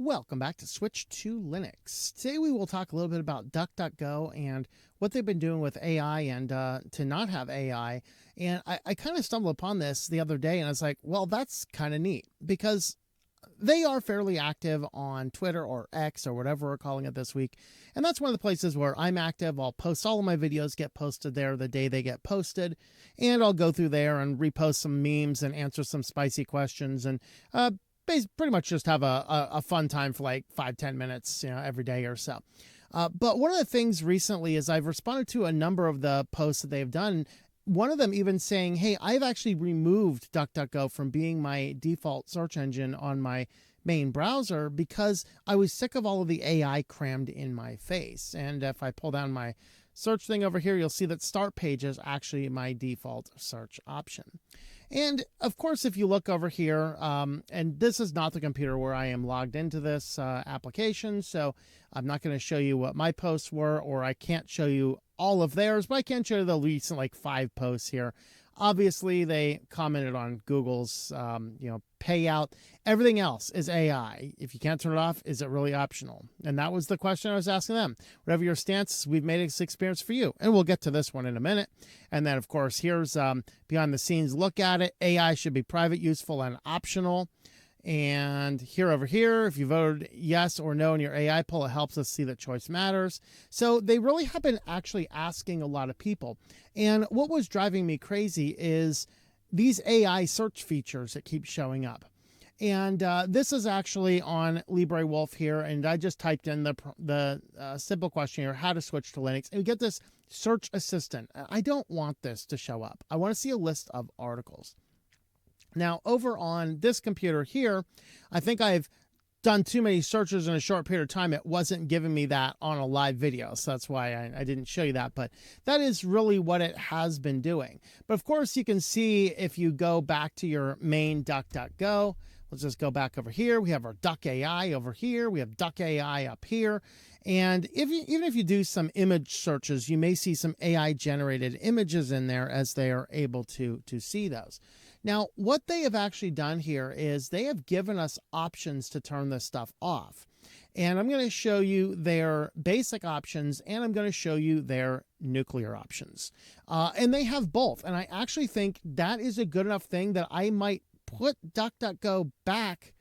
Welcome back to Switch to Linux. Today we will talk a little bit about DuckDuckGo and what they've been doing with AI and to not have AI. And I kind of stumbled upon this the other day and I was like, well, that's kind of neat because they are fairly active on Twitter or X or whatever we're calling it this week. And that's one of the places where I'm active. I'll post all of my videos, get posted there the day they get posted. And I'll go through there and repost some memes and answer some spicy questions and pretty much just have a fun time for like 5-10 minutes, every day or so. But one of the things recently is I've responded to a number of the posts that they've done. One of them even saying, hey, I've actually removed DuckDuckGo from being my default search engine on my main browser because I was sick of all of the AI crammed in my face. And if I pull down my search thing over here, you'll see that start page is actually my default search option. And of course, if you look over here, and this is not the computer where I am logged into this application, so I'm not going to show you what my posts were, or I can't show you all of theirs, but I can show you the recent 5 posts here. Obviously, they commented on Google's, payout. Everything else is AI. If you can't turn it off, is it really optional? And that was the question I was asking them. Whatever your stance, we've made this experience for you. And we'll get to this one in a minute. And then, of course, here's behind the scenes look at it. AI should be private, useful, and optional. And here over here, if you voted yes or no in your AI poll, it helps us see that choice matters. So they really have been actually asking a lot of people. And what was driving me crazy is these AI search features that keep showing up. And this is actually on LibreWolf here. And I just typed in the simple question here, how to switch to Linux. And we get this search assistant. I don't want this to show up. I want to see a list of articles. Now, over on this computer here, I think I've done too many searches in a short period of time. It wasn't giving me that on a live video, so that's why I didn't show you that. But that is really what it has been doing. But of course, you can see if you go back to your main DuckDuckGo, let's just go back over here. We have our Duck AI over here. We have Duck AI up here. And even if you do some image searches, you may see some AI generated images in there as they are able to see those. Now, what they have actually done here is they have given us options to turn this stuff off. And I'm going to show you their basic options, and I'm going to show you their nuclear options. And they have both. And I actually think that is a good enough thing that I might put DuckDuckGo back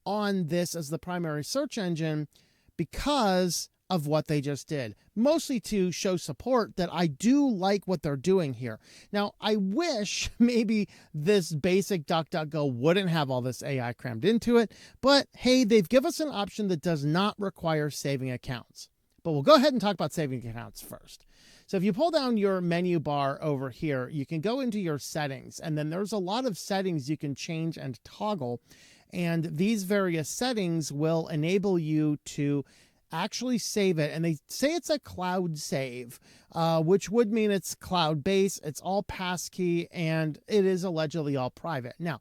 on this as the primary search engine because of what they just did, mostly to show support that I do like what they're doing here. Now, I wish maybe this basic DuckDuckGo wouldn't have all this AI crammed into it, but hey, they've given us an option that does not require saving accounts. But we'll go ahead and talk about saving accounts first. So if you pull down your menu bar over here, you can go into your settings, and then there's a lot of settings you can change and toggle. And these various settings will enable you to actually save it. And they say it's a cloud save, which would mean it's cloud-based, it's all passkey, and it is allegedly all private. Now,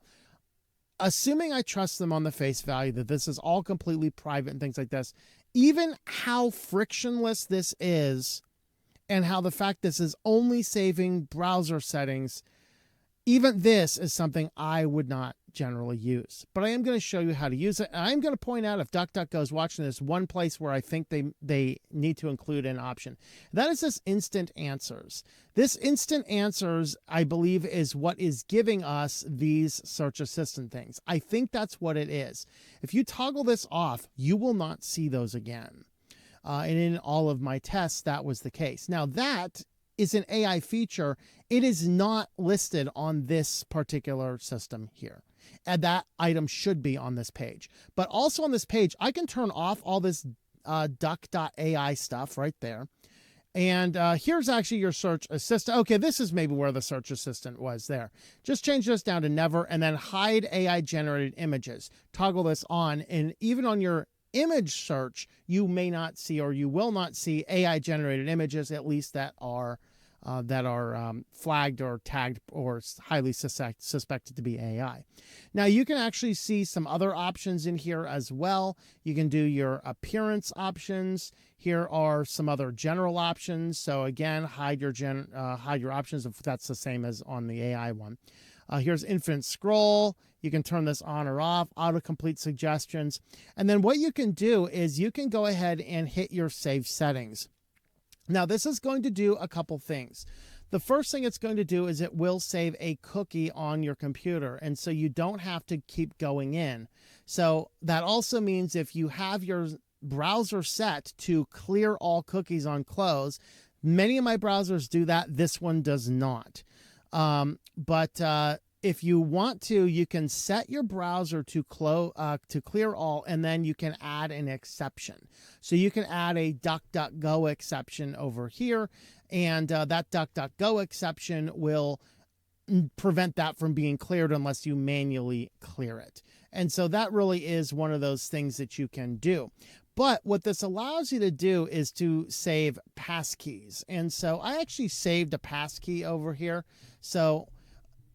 assuming I trust them on the face value that this is all completely private and things like this, even how frictionless this is and how the fact this is only saving browser settings, even this is something I would not generally use. But I am going to show you how to use it. And I'm going to point out, if DuckDuckGo is watching this, one place where I think they need to include an option. That is this instant answers. This instant answers, I believe, is what is giving us these search assistant things. I think that's what it is. If you toggle this off, you will not see those again. And in all of my tests, that was the case. Now, that is an AI feature. It is not listed on this particular system here. And that item should be on this page. But also on this page, I can turn off all this duck.ai stuff right there. And here's actually your search assistant. Okay, this is maybe where the search assistant was there. Just change this down to never, and then hide AI generated images. Toggle this on, and even on your image search, you may not see, or you will not see AI generated images, at least that are that are flagged or tagged or highly suspected to be AI. Now you can actually see some other options in here as well. You can do your appearance options. Here are some other general options. So again, hide your options if that's the same as on the AI one. Here's infinite scroll. You can turn this on or off, autocomplete suggestions. And then what you can do is you can go ahead and hit your save settings. Now, this is going to do a couple things. The first thing it's going to do is it will save a cookie on your computer, and so you don't have to keep going in. So that also means if you have your browser set to clear all cookies on close, many of my browsers do that. This one does not. But if you want to, you can set your browser to clear all, and then you can add an exception. So you can add a DuckDuckGo exception over here, and that DuckDuckGo exception will prevent that from being cleared unless you manually clear it. And so that really is one of those things that you can do. But what this allows you to do is to save passkeys. And so I actually saved a passkey over here. So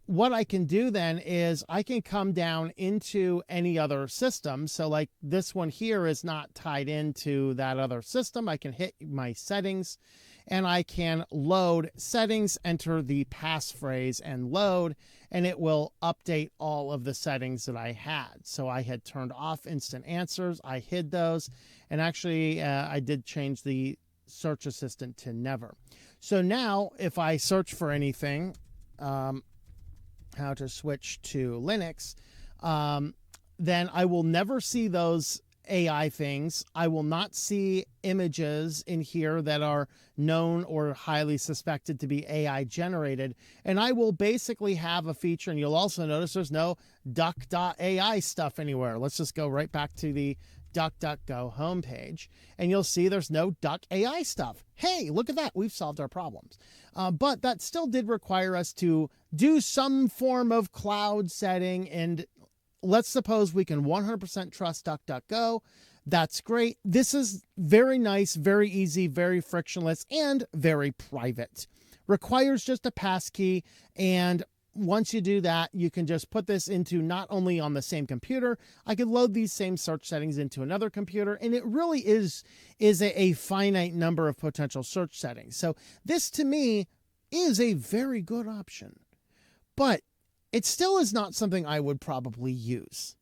what I can do then is I can come down into any other system. So like this one here is not tied into that other system. I can hit my settings and I can load settings, enter the passphrase and load, and it will update all of the settings that I had. So I had turned off instant answers. I hid those. And actually I did change the search assistant to never. So now if I search for anything, how to switch to Linux, then I will never see those AI things. I will not see images in here that are known or highly suspected to be AI generated. And I will basically have a feature, and you'll also notice there's no duck.ai stuff anywhere. Let's just go right back to the DuckDuckGo homepage, and you'll see there's no duck AI stuff. Hey, look at that. We've solved our problems. But that still did require us to do some form of cloud setting, and let's suppose we can 100% trust DuckDuckGo. That's great. This is very nice, very easy, very frictionless, and very private. Requires just a passkey, and once you do that, you can just put this into not only on the same computer, I could load these same search settings into another computer, and it really is a finite number of potential search settings. So this to me is a very good option, but it still is not something I would probably use.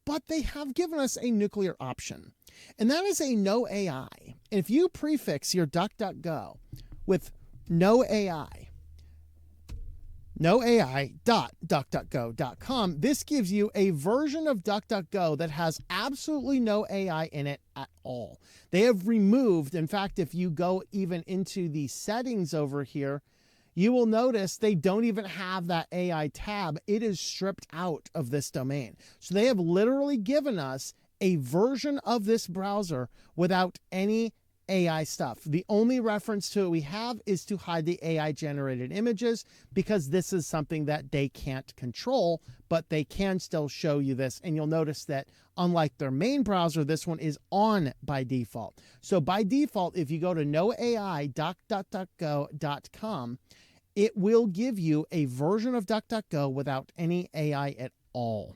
But they have given us a nuclear option, and that is a no AI. And if you prefix your DuckDuckGo with no AI, noai.duckduckgo.com, this gives you a version of DuckDuckGo that has absolutely no AI in it at all. They have removed, in fact, if you go even into the settings over here, you will notice they don't even have that AI tab. It is stripped out of this domain. So they have literally given us a version of this browser without any AI stuff. The only reference to it we have is to hide the AI generated images, because this is something that they can't control, but they can still show you this. And you'll notice that unlike their main browser, this one is on by default. So by default, if you go to noai.duckduckgo.com, it will give you a version of DuckDuckGo without any AI at all.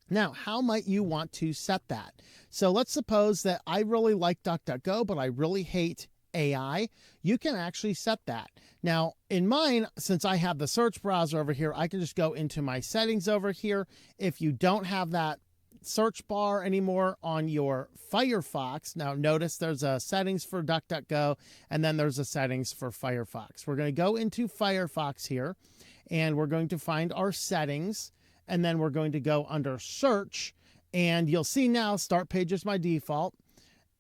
Now, how might you want to set that? So let's suppose that I really like DuckDuckGo, but I really hate AI. You can actually set that. Now, in mine, since I have the search browser over here, I can just go into my settings over here. If you don't have that search bar anymore on your Firefox, now notice there's a settings for DuckDuckGo, and then there's a settings for Firefox. We're going to go into Firefox here, and we're going to find our settings. And then we're going to go under search, and you'll see now start page is my default.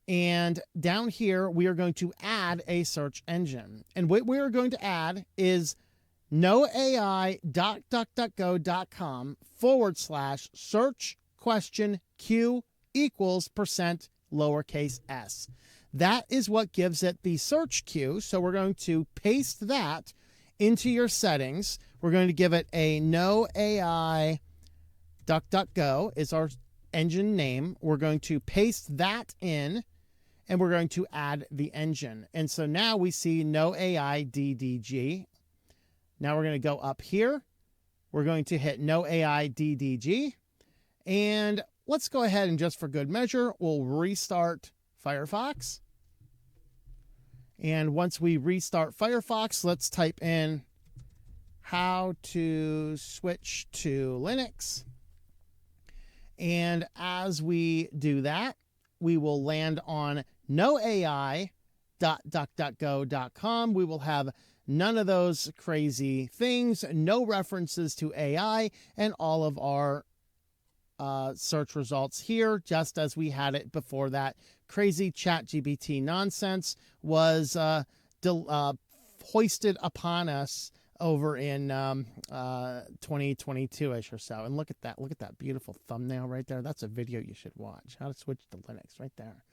And down here, we are going to add a search engine. And what we are going to add is noai.duckduckgo.com/search question Q equals %s. That is what gives it the search queue. So we're going to paste that into your settings. We're going to give it a no AI DuckDuckGo is our engine name. We're going to paste that in, and we're going to add the engine. And so now we see no AI DDG. Now we're going to go up here. We're going to hit no AI DDG. And let's go ahead and just for good measure, we'll restart Firefox. And once we restart Firefox, let's type in how to switch to Linux. And as we do that, we will land on noai.duckduckgo.com. We will have none of those crazy things, no references to AI, and all of our search results here, just as we had it before that crazy ChatGPT nonsense was hoisted upon us over in 2022-ish or so. And look at that beautiful thumbnail right there. That's a video you should watch. How to switch to Linux right there.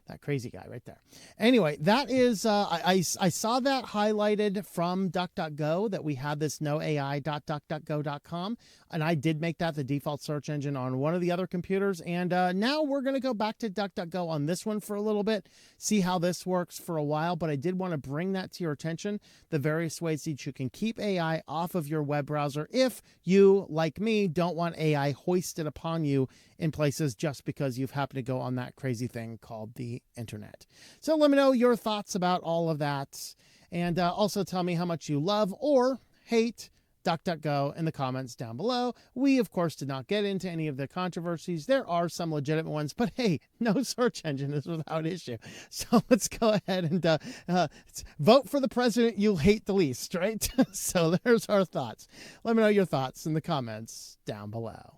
That crazy guy right there. Anyway, that is, I saw that highlighted from DuckDuckGo, that we had this noai.duckduckgo.com, and I did make that the default search engine on one of the other computers. And now we're going to go back to DuckDuckGo on this one for a little bit, see how this works for a while. But I did want to bring that to your attention, the various ways that you can keep AI off of your web browser if you, like me, don't want AI hoisted upon you in places just because you've happened to go on that crazy thing called the internet. So let me know your thoughts about all of that. And also tell me how much you love or hate DuckDuckGo in the comments down below. We, of course, did not get into any of the controversies. There are some legitimate ones, but hey, no search engine is without issue. So let's go ahead and vote for the president you'll hate the least, right? So there's our thoughts. Let me know your thoughts in the comments down below.